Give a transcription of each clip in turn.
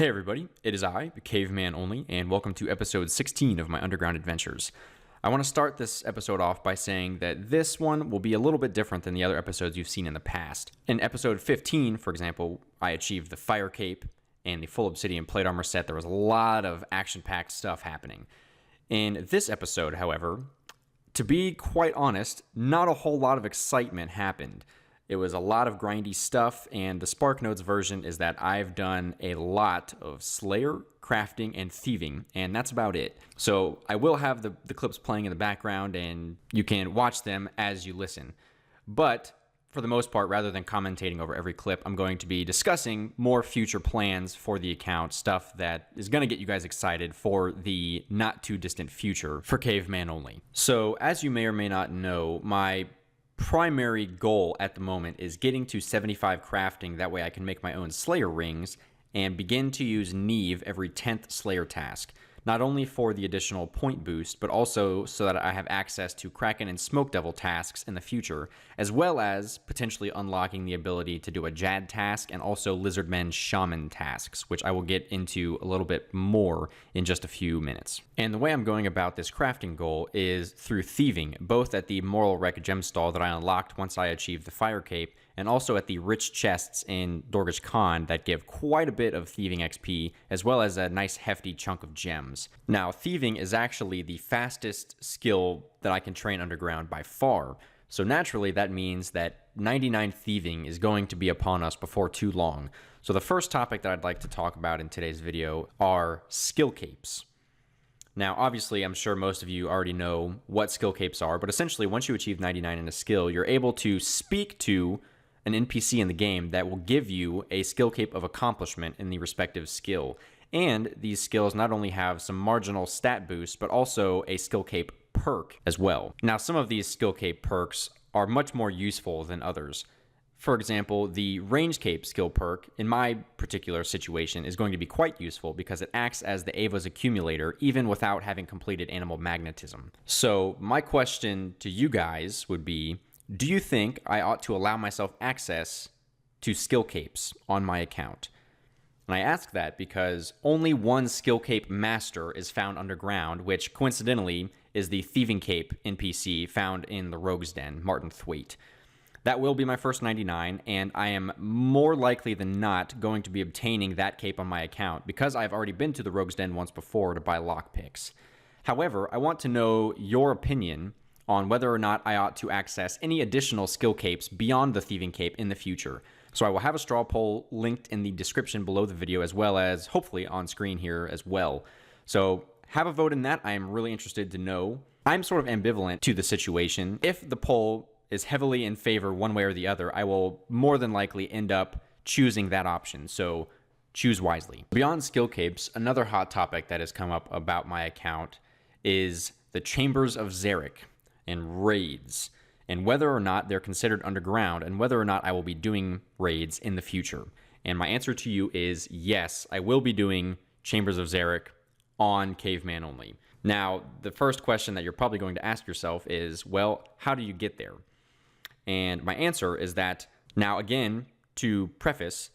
Hey everybody, it is I, the Caveman only, and welcome to episode 16 of my underground adventures. I want to start this episode off by saying that this one will be a little bit different than the other episodes you've seen in the past. In episode 15, for example, I achieved the fire cape and the full obsidian plate armor set. There was a lot of action-packed stuff happening. In this episode, however, to be quite honest, not a whole lot of excitement happened. It was a lot of grindy stuff, and the SparkNotes version is that I've done a lot of Slayer, crafting, and thieving, and that's about it. So I will have the clips playing in the background, and you can watch them as you listen. But for the most part, rather than commentating over every clip, I'm going to be discussing more future plans for the account, stuff that is going to get you guys excited for the not-too-distant future for Caveman only. So as you may or may not know, my primary goal at the moment is getting to 75 crafting. That way I can make my own Slayer rings and begin to use Neve every 10th Slayer task. Not only for the additional point boost, but also so that I have access to Kraken and Smoke Devil tasks in the future, as well as potentially unlocking the ability to do a Jad task and also Lizardmen Shaman tasks, which I will get into a little bit more in just a few minutes. And the way I'm going about this crafting goal is through thieving, both at the Moral Wreck Gemstall that I unlocked once I achieved the Fire Cape, and also at the rich chests in Dorgish Khan that give quite a bit of thieving XP, as well as a nice hefty chunk of gems. Now, thieving is actually the fastest skill that I can train underground by far, so naturally that means that 99 thieving is going to be upon us before too long. So the first topic that I'd like to talk about in today's video are Skillcapes. Now, obviously, I'm sure most of you already know what Skillcapes are, but essentially once you achieve 99 in a skill, you're able to speak to an NPC in the game that will give you a skill cape of accomplishment in the respective skill. And these skills not only have some marginal stat boosts, but also a skill cape perk as well. Now, some of these skill cape perks are much more useful than others. For example, the range cape skill perk, in my particular situation, is going to be quite useful because it acts as the Ava's accumulator even without having completed animal magnetism. So my question to you guys would be, do you think I ought to allow myself access to skill capes on my account? And I ask that because only one skill cape master is found underground, which coincidentally is the thieving cape NPC found in the Rogue's Den, Martin Thwaite. That will be my first 99, and I am more likely than not going to be obtaining that cape on my account because I've already been to the Rogue's Den once before to buy lockpicks. However, I want to know your opinion on whether or not I ought to access any additional skill capes beyond the thieving cape in the future. So I will have a straw poll linked in the description below the video, as well as hopefully on screen here as well. So have a vote in that. I am really interested to know. I'm sort of ambivalent to the situation. If the poll is heavily in favor one way or the other, I will more than likely end up choosing that option. So choose wisely. Beyond skill capes, another hot topic that has come up about my account is the Chambers of Xeric and raids, and whether or not they're considered underground, and whether or not I will be doing raids in the future. And my answer to you is yes, I will be doing Chambers of Xeric on Caveman only. Now, the first question that you're probably going to ask yourself is, well, how do you get there? And my answer is that, now again, to preface,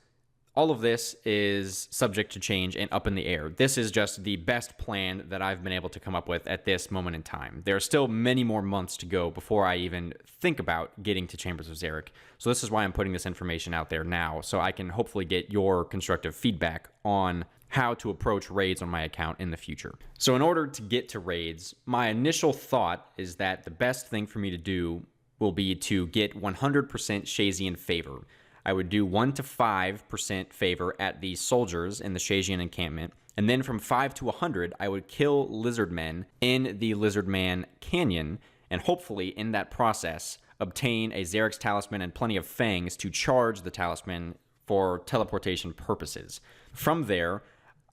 all of this is subject to change and up in the air. This is just the best plan that I've been able to come up with at this moment in time. There are still many more months to go before I even think about getting to Chambers of Xeric. So this is why I'm putting this information out there now, so I can hopefully get your constructive feedback on how to approach raids on my account in the future. So in order to get to raids, my initial thought is that the best thing for me to do will be to get 100% Shazian favor. I would do 1 to 5% favor at the soldiers in the Shazian encampment, and then from 5 to 100, I would kill lizardmen in the Lizardman Canyon, and hopefully in that process, obtain a Xeric's talisman and plenty of fangs to charge the talisman for teleportation purposes. From there,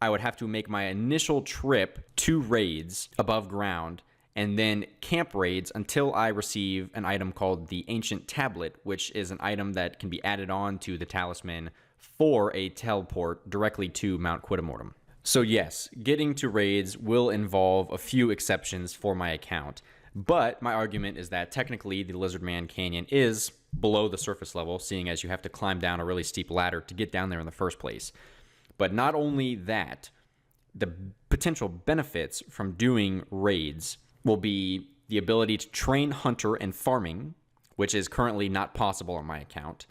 I would have to make my initial trip to raids above ground, and then camp raids until I receive an item called the Ancient Tablet, which is an item that can be added on to the talisman for a teleport directly to Mount Quidamortem. So yes, getting to raids will involve a few exceptions for my account, but my argument is that technically the Lizardman Canyon is below the surface level, seeing as you have to climb down a really steep ladder to get down there in the first place. But not only that, the potential benefits from doing raids will be the ability to train hunter and farming, which is currently not possible on my account.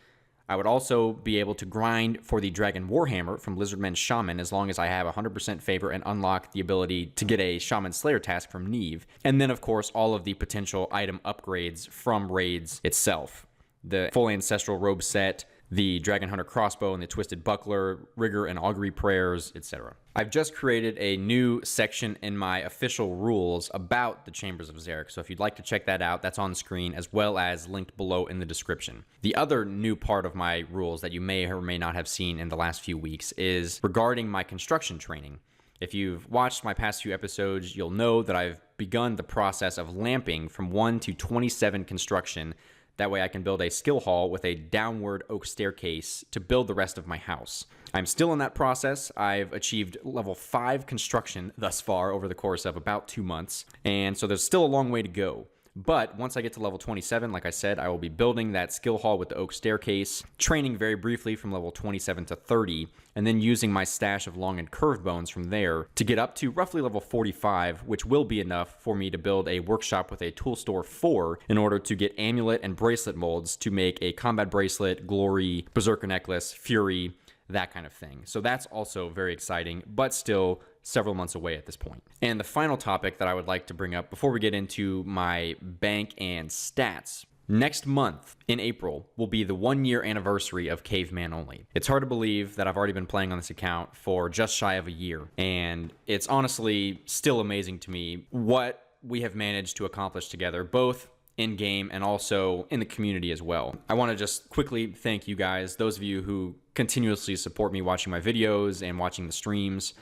I would also be able to grind for the Dragon Warhammer from Lizardman Shaman as long as I have 100% favor and unlock the ability to get a Shaman Slayer task from Neve. And then, of course, all of the potential item upgrades from raids itself. The full Ancestral Robe set, the Dragon Hunter Crossbow and the Twisted Buckler, Rigor and Augury Prayers, etc. I've just created a new section in my official rules about the Chambers of Xeric, so if you'd like to check that out, that's on the screen as well as linked below in the description. The other new part of my rules that you may or may not have seen in the last few weeks is regarding my construction training. If you've watched my past few episodes, you'll know that I've begun the process of lamping from 1 to 27 construction. That way I can build a skill hall with a downward oak staircase to build the rest of my house. I'm still in that process. I've achieved level 5 construction thus far over the course of about 2 months, and so there's still a long way to go. But once I get to level 27, like I said, I will be building that skill hall with the oak staircase, training very briefly from level 27 to 30, and then using my stash of long and curved bones from there to get up to roughly level 45, which will be enough for me to build a workshop with a tool store 4 in order to get amulet and bracelet molds to make a combat bracelet, glory, berserker necklace, fury, that kind of thing. So that's also very exciting, but still several months away at this point. And the final topic that I would like to bring up before we get into my bank and stats. Next month, in April, will be the 1-year anniversary of Caveman Only. It's hard to believe that I've already been playing on this account for just shy of a year, and it's honestly still amazing to me what we have managed to accomplish together, both in-game and also in the community as well. I want to just quickly thank you guys, those of you who continuously support me watching my videos and watching the streams.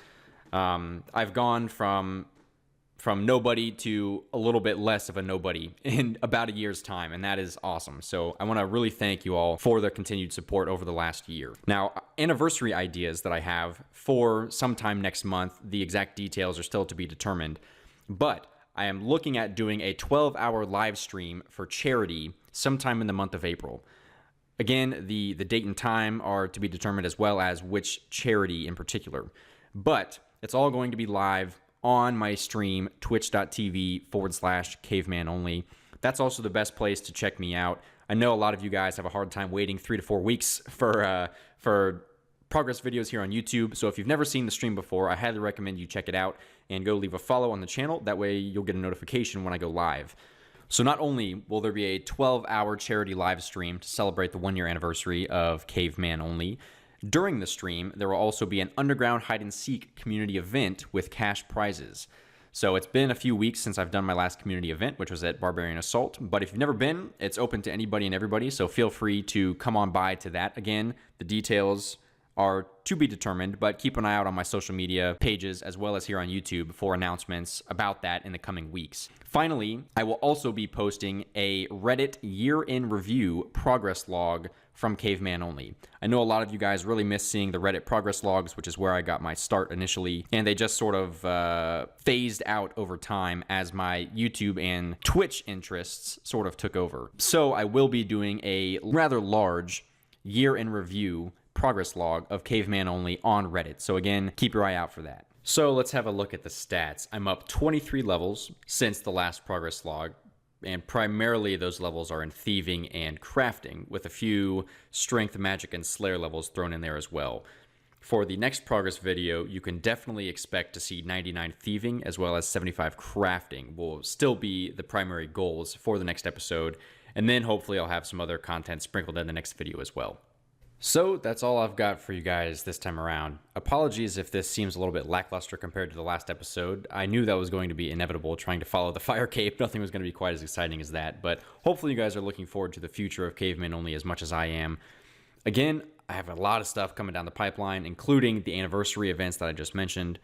I've gone from nobody to a little bit less of a nobody in about a year's time, and that is awesome. So I want to really thank you all for the continued support over the last year. Now, anniversary ideas that I have for sometime next month, the exact details are still to be determined, but I am looking at doing a 12-hour live stream for charity sometime in the month of April. Again, the date and time are to be determined as well as which charity in particular, but it's all going to be live on my stream, twitch.tv/caveman only. That's also the best place to check me out. I know a lot of you guys have a hard time waiting 3 to 4 weeks for progress videos here on YouTube. So if you've never seen the stream before, I highly recommend you check it out and go leave a follow on the channel. That way you'll get a notification when I go live. So not only will there be a 12-hour charity live stream to celebrate the 1-year anniversary of Caveman Only, during the stream, there will also be an underground hide-and-seek community event with cash prizes. So it's been a few weeks since I've done my last community event, which was at Barbarian Assault. But if you've never been, it's open to anybody and everybody, so feel free to come on by to that. Again, the details are to be determined, but keep an eye out on my social media pages as well as here on YouTube for announcements about that in the coming weeks. Finally, I will also be posting a Reddit year-in review progress log from Caveman Only. I know a lot of you guys really miss seeing the Reddit progress logs, which is where I got my start initially, and they just sort of phased out over time as my YouTube and Twitch interests sort of took over. So I will be doing a rather large year-in review progress log of Caveman Only on Reddit. So again, keep your eye out for that. So let's have a look at the stats. I'm up 23 levels since the last progress log, and primarily those levels are in thieving and crafting, with a few strength, magic, and slayer levels thrown in there as well. For the next progress video, you can definitely expect to see 99 thieving as well as 75 crafting will still be the primary goals for the next episode, and then hopefully I'll have some other content sprinkled in the next video as well. So that's all I've got for you guys this time around. Apologies if this seems a little bit lackluster compared to the last episode. I knew that was going to be inevitable, trying to follow the fire cape. Nothing was going to be quite as exciting as that, but hopefully you guys are looking forward to the future of Caveman Only as much as I am. Again, I have a lot of stuff coming down the pipeline, including the anniversary events that I just mentioned,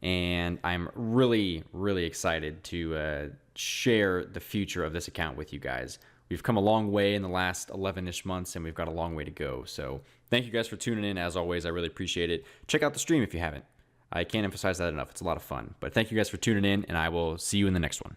and I'm really, really excited to share the future of this account with you guys. We've come a long way in the last 11-ish months, and we've got a long way to go. So thank you guys for tuning in. As always, I really appreciate it. Check out the stream if you haven't. I can't emphasize that enough. It's a lot of fun. But thank you guys for tuning in, and I will see you in the next one.